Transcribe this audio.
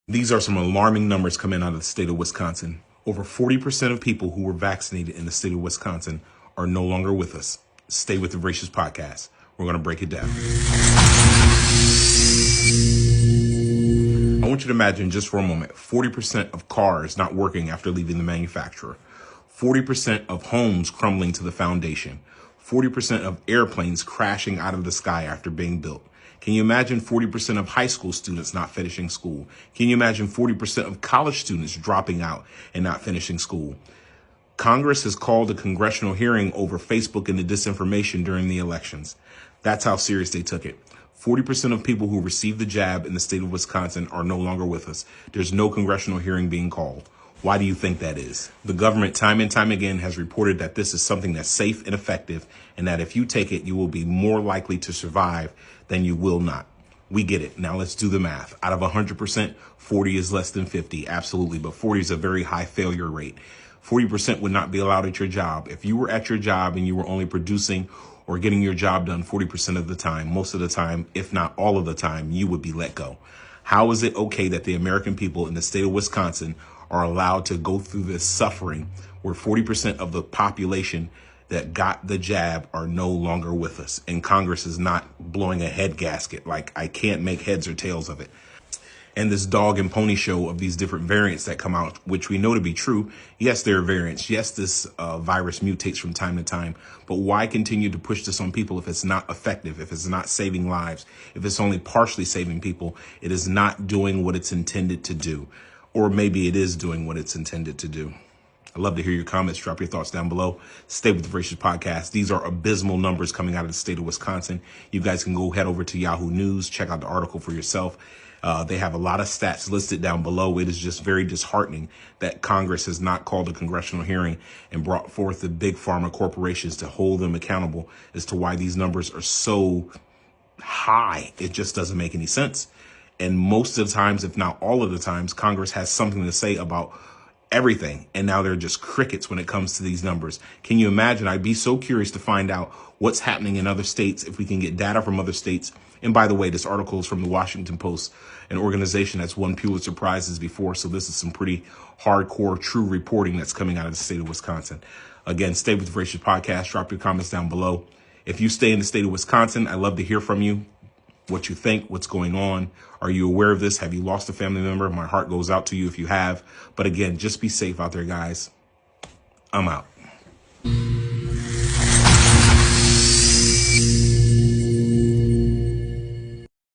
These are some alarming numbers coming out of the state of Wisconsin. Over 40% of people who were vaccinated in the state of Wisconsin are no longer with us. Stay with the Voracious Podcast. We're going to break it down. I want you to imagine just for a moment, 40% of cars not working after leaving the manufacturer, 40% of homes crumbling to the foundation, 40% of airplanes crashing out of the sky after being built. Can you imagine 40% of high school students not finishing school? Can you imagine 40% of college students dropping out and not finishing school? Congress has called a congressional hearing over Facebook and the disinformation during the elections. That's how serious they took it. 40% of people who received the jab in the state of Wisconsin are no longer with us. There's no congressional hearing being called. Why do you think that is? The government time and time again has reported that this is something that's safe and effective, and that if you take it, you will be more likely to survive than you will not. We get it. Now let's do the math. Out of 100%, 40 is less than 50. Absolutely. But 40 is a very high failure rate. 40% would not be allowed at your job. If you were at your job and you were only producing or getting your job done 40% of the time, most of the time, if not all of the time, you would be let go. How is it okay that the American people in the state of Wisconsin are allowed to go through this suffering where 40% of the population that got the jab are no longer with us, and Congress is not blowing a head gasket? Like, I can't make heads or tails of it. And this dog and pony show of these different variants that come out, which we know to be true. Yes, there are variants. Yes, this virus mutates from time to time. But why continue to push this on people if it's not effective, if it's not saving lives, if it's only partially saving people? It is not doing what it's intended to do. Or maybe it is doing what it's intended to do. I'd love to hear your comments. Drop your thoughts down below. Stay with the Voracious Podcast. These are abysmal numbers coming out of the state of Wisconsin. You guys can go head over to Yahoo News, check out the article for yourself. They have a lot of stats listed down below. It is just very disheartening that Congress has not called a congressional hearing and brought forth the big pharma corporations to hold them accountable as to why these numbers are so high. It just doesn't make any sense. And most of the times, if not all of the times, Congress has something to say about everything. And now they're just crickets when it comes to these numbers. Can you imagine? I'd be so curious to find out what's happening in other states, if we can get data from other states. And by the way, this article is from the Washington Post, an organization that's won Pulitzer Prizes before. So this is some pretty hardcore, true reporting that's coming out of the state of Wisconsin. Again, stay with the Voracious Podcast. Drop your comments down below. If you stay in the state of Wisconsin, I'd love to hear from you. What you think, what's going on. Are you aware of this? Have you lost a family member? My heart goes out to you if you have. But again, just be safe out there, guys. I'm out.